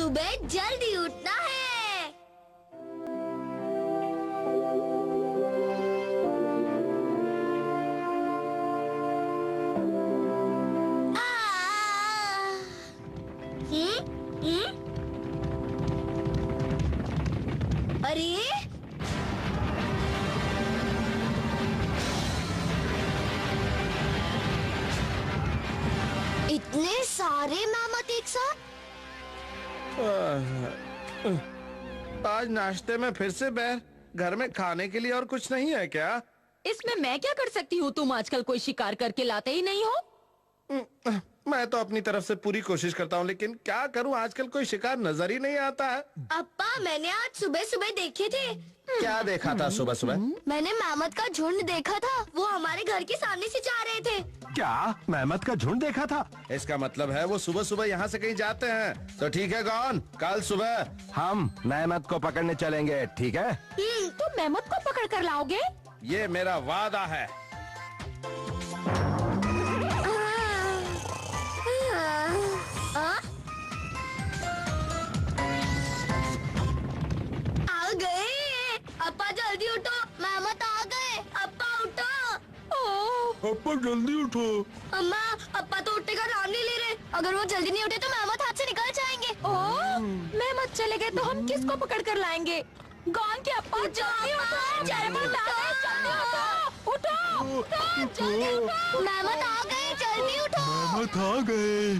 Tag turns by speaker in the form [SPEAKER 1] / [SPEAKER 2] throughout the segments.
[SPEAKER 1] सुबह जल्दी उठना है। अरे इतने सारे मेहमान एक साथ।
[SPEAKER 2] आज नाश्ते में फिर से बैर। घर में खाने के लिए और कुछ नहीं है क्या?
[SPEAKER 3] इसमें मैं क्या कर सकती हूँ? तुम आजकल कोई शिकार करके लाते ही नहीं हो।
[SPEAKER 2] मैं तो अपनी तरफ से पूरी कोशिश करता हूँ, लेकिन क्या करूँ, आजकल कोई शिकार नजर ही नहीं आता है।
[SPEAKER 1] अप्पा, मैंने आज सुबह सुबह देखे थे।
[SPEAKER 2] क्या देखा था सुबह सुबह?
[SPEAKER 1] मैंने मेहमत का झुंड देखा था। वो हमारे घर के सामने से जा रहे थे।
[SPEAKER 4] क्या मेहमत का झुंड देखा था?
[SPEAKER 2] इसका मतलब है वो सुबह सुबह यहाँ से कहीं जाते हैं। तो ठीक है कौन, कल सुबह
[SPEAKER 4] हम मेहमत को पकड़ने चलेंगे, ठीक है?
[SPEAKER 3] तुम मेहमत को पकड़ कर लाओगे?
[SPEAKER 2] ये मेरा वादा है।
[SPEAKER 1] आ गए। अप्पा जल्दी उठो, मेहमत आ गए। अप्पा उठो।
[SPEAKER 4] अप्पा जल्दी उठो।
[SPEAKER 1] अम्मा, अप्पा तो उठने का नाम नहीं ले रहे। अगर वो जल्दी नहीं उठे तो मेहमत हाथ से निकल जाएंगे।
[SPEAKER 3] मेहमत चले गए तो हम किसको पकड़ कर लाएंगे? गॉन के अप्पा जल्दी उठो, जल्दी उठो।
[SPEAKER 1] मेहमत आ गए, जल्दी उठो।
[SPEAKER 4] मेहमत आ गए।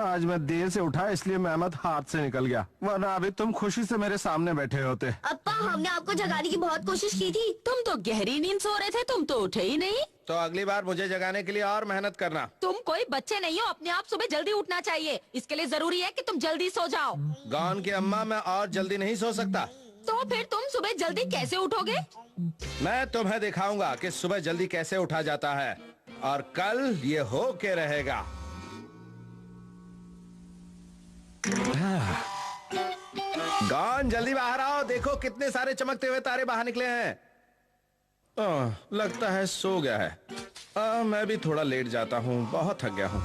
[SPEAKER 4] आज मैं देर से उठा इसलिए मेहमत हाथ से निकल गया, वरना अभी तुम खुशी से मेरे सामने बैठे होते।
[SPEAKER 1] अप्पा, हमने आपको जगाने की बहुत कोशिश की थी।
[SPEAKER 3] तुम तो गहरी नींद सो रहे थे, तुम तो उठे ही नहीं।
[SPEAKER 2] तो अगली बार मुझे जगाने के लिए और मेहनत करना।
[SPEAKER 3] तुम कोई बच्चे नहीं हो, अपने आप सुबह जल्दी उठना चाहिए। इसके लिए जरूरी है कि तुम जल्दी सो जाओ।
[SPEAKER 2] गॉन की अम्मा, मैं और जल्दी नहीं सो सकता।
[SPEAKER 3] तो फिर तुम सुबह जल्दी कैसे उठोगे?
[SPEAKER 2] मैं तुम्हें दिखाऊंगा कि सुबह जल्दी कैसे उठा जाता है, और कल ये हो के रहेगा। गॉन, जल्दी बाहर आओ, देखो कितने सारे चमकते हुए तारे बाहर निकले हैं। लगता है सो गया है। मैं भी थोड़ा लेट जाता हूँ, बहुत थक गया हूँ।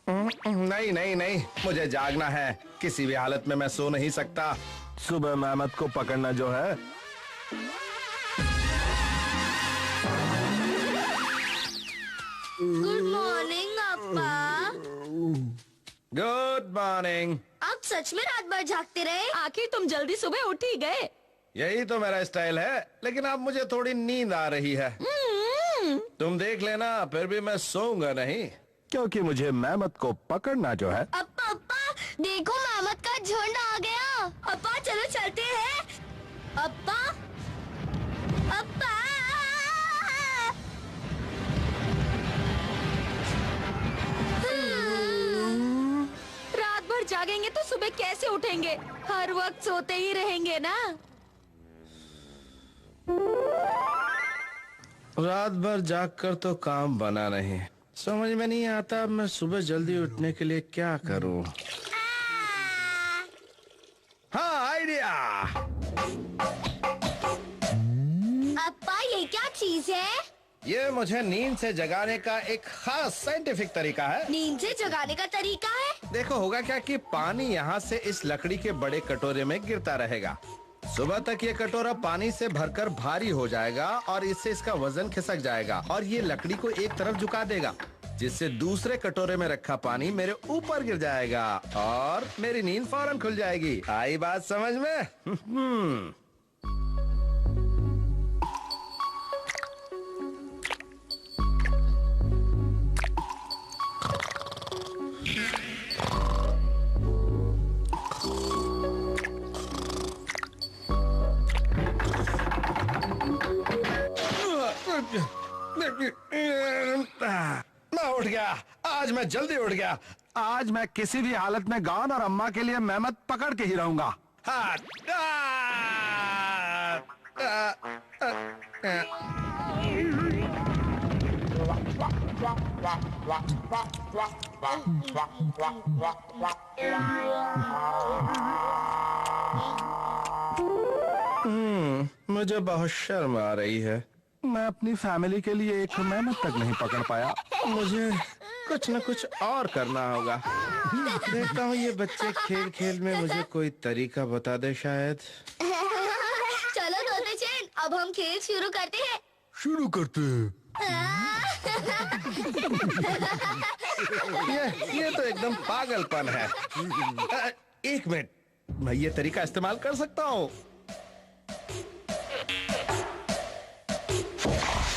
[SPEAKER 2] नहीं नहीं नहीं, मुझे जागना है। किसी भी हालत में मैं सो नहीं सकता।
[SPEAKER 4] सुबह मेहमत को पकड़ना जो है।
[SPEAKER 1] गुड मॉर्निंग अप्पा।
[SPEAKER 2] Good morning.
[SPEAKER 1] आप सच में रात भर जागते रहे?
[SPEAKER 3] आखिर तुम जल्दी सुबह उठ ही गए।
[SPEAKER 2] यही तो मेरा स्टाइल है, लेकिन अब मुझे थोड़ी नींद आ रही है। तुम देख लेना, फिर भी मैं सोऊंगा नहीं,
[SPEAKER 4] क्योंकि मुझे मेहमत को पकड़ना जो है।
[SPEAKER 1] अप्पा, अप्पा, देखो मेहमत का झुंड आ गया। अप्पा चलो चलते हैं। अप्पा, अप्पा।
[SPEAKER 3] रात भर जागेंगे तो सुबह कैसे उठेंगे? हर वक्त सोते ही रहेंगे ना।
[SPEAKER 2] रात भर जाग कर तो काम बना नहीं। समझ में नहीं आता मैं सुबह जल्दी उठने के लिए क्या करूं। हाँ, आइडिया।
[SPEAKER 1] अप्पा, ये क्या चीज है?
[SPEAKER 2] ये मुझे नींद से जगाने का एक खास साइंटिफिक तरीका है।
[SPEAKER 1] नींद से जगाने का तरीका है?
[SPEAKER 2] देखो, होगा क्या कि पानी यहाँ से इस लकड़ी के बड़े कटोरे में गिरता रहेगा। सुबह तक ये कटोरा पानी से भरकर भारी हो जाएगा और इससे इसका वजन खिसक जाएगा और ये लकड़ी को एक तरफ झुका देगा, जिससे दूसरे कटोरे में रखा पानी मेरे ऊपर गिर जाएगा और मेरी नींद फौरन खुल जाएगी। आई बात समझ में? मैं उठ गया। आज मैं जल्दी उठ गया।
[SPEAKER 4] आज मैं किसी भी हालत में गॉन और अम्मा के लिए मेहमत पकड़ के ही रहूंगा।
[SPEAKER 2] हाँ। मुझे बहुत शर्म आ रही है।
[SPEAKER 4] मैं अपनी फैमिली के लिए एक मेहनत तक नहीं पकड़ पाया।
[SPEAKER 2] मुझे कुछ न कुछ और करना होगा। देखता हूँ ये बच्चे खेल खेल में मुझे कोई तरीका बता दे शायद।
[SPEAKER 1] चलो तोते चैन, अब हम खेल शुरू करते हैं।
[SPEAKER 4] शुरू करते हैं।
[SPEAKER 2] ये तो एकदम पागलपन है। एक मिनट, मैं ये तरीका इस्तेमाल कर सकता हूँ।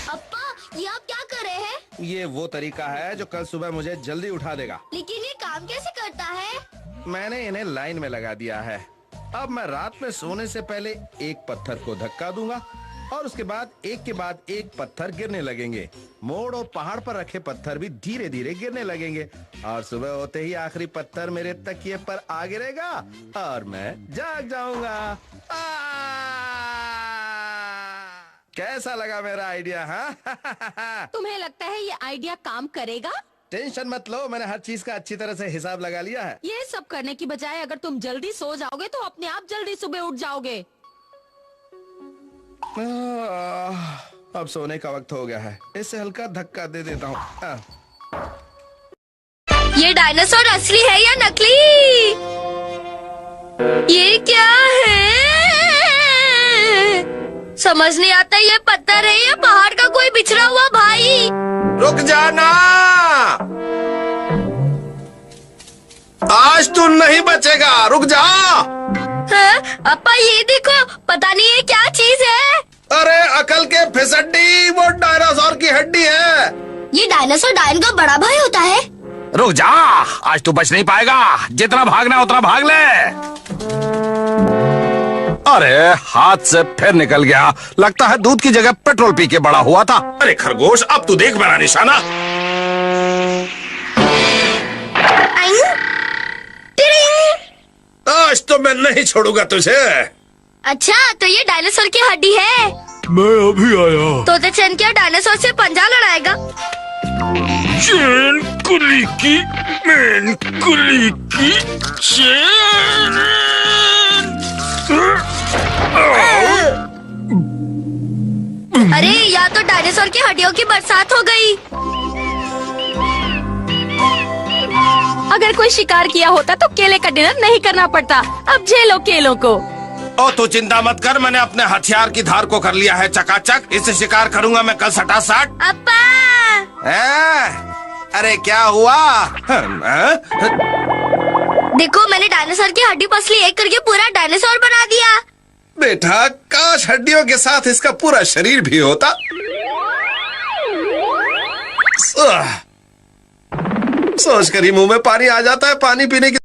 [SPEAKER 1] अप्पा, ये आप क्या कर रहे हैं?
[SPEAKER 2] ये वो तरीका है जो कल सुबह मुझे जल्दी उठा देगा।
[SPEAKER 1] लेकिन ये काम कैसे करता है?
[SPEAKER 2] मैंने इन्हें लाइन में लगा दिया है। अब मैं रात में सोने से पहले एक पत्थर को धक्का दूंगा और उसके बाद एक के बाद एक पत्थर गिरने लगेंगे। मोड़ और पहाड़ पर रखे पत्थर भी धीरे धीरे गिरने लगेंगे और सुबह होते ही आखिरी पत्थर मेरे तकिए पर आ गिरेगा और मैं जाग जाऊंगा। कैसा लगा मेरा आइडिया? हाँ
[SPEAKER 3] तुम्हें लगता है ये आइडिया काम करेगा?
[SPEAKER 2] टेंशन मत लो, मैंने हर चीज का अच्छी तरह से हिसाब लगा लिया है।
[SPEAKER 3] ये सब करने की बजाय अगर तुम जल्दी सो जाओगे तो अपने आप जल्दी सुबह उठ जाओगे।
[SPEAKER 2] अब सोने का वक्त हो गया है, इसे हल्का धक्का दे देता हूँ।
[SPEAKER 1] ये डायनासोर असली है या नकली? ये क्या है? समझ नहीं आता, ये पत्थर है या पहाड़ का कोई बिछड़ा हुआ भाई?
[SPEAKER 2] रुक जाना, आज तू नहीं बचेगा, रुक जा।
[SPEAKER 1] हाँ? अप्पा ये देखो, पता नहीं ये क्या चीज है।
[SPEAKER 2] अरे अकल के फिसड्डी, वो डायनासोर की हड्डी है।
[SPEAKER 1] ये डायनासोर डायन का बड़ा भाई होता है।
[SPEAKER 5] रुक जा, आज तू बच नहीं पाएगा। जितना भागना उतना भाग ले। अरे हाथ से फिर निकल गया। लगता है दूध की जगह पेट्रोल पी के बड़ा हुआ था।
[SPEAKER 6] अरे खरगोश, अब तू देख मेरा निशाना। आज तो मैं नहीं छोड़ूंगा तुझे।
[SPEAKER 1] अच्छा, तो ये डायनासोर की हड्डी है।
[SPEAKER 6] मैं अभी आया।
[SPEAKER 1] तोते चैन क्या डायनासोर से पंजा लड़ाएगा?
[SPEAKER 6] चैन कुली की, मैन कुली की चैन।
[SPEAKER 1] अरे या तो डायनासोर की हड्डियों की बरसात हो गई।
[SPEAKER 3] अगर कोई शिकार किया होता तो केले का डिनर नहीं करना पड़ता। अब झेलो केलों को।
[SPEAKER 6] ओ तू चिंता मत कर, मैंने अपने हथियार की धार को कर लिया है चकाचक। इससे शिकार करूंगा मैं कल सटासट।
[SPEAKER 1] अप्पा,
[SPEAKER 6] अरे क्या हुआ?
[SPEAKER 1] देखो मैंने डायनासोर की हड्डी पसली एक करके पूरा डायनासोर बना दिया।
[SPEAKER 6] बेटा, काश हड्डियों के साथ इसका पूरा शरीर भी होता। सोच कर ही मुंह में पानी आ जाता है। पानी पीने की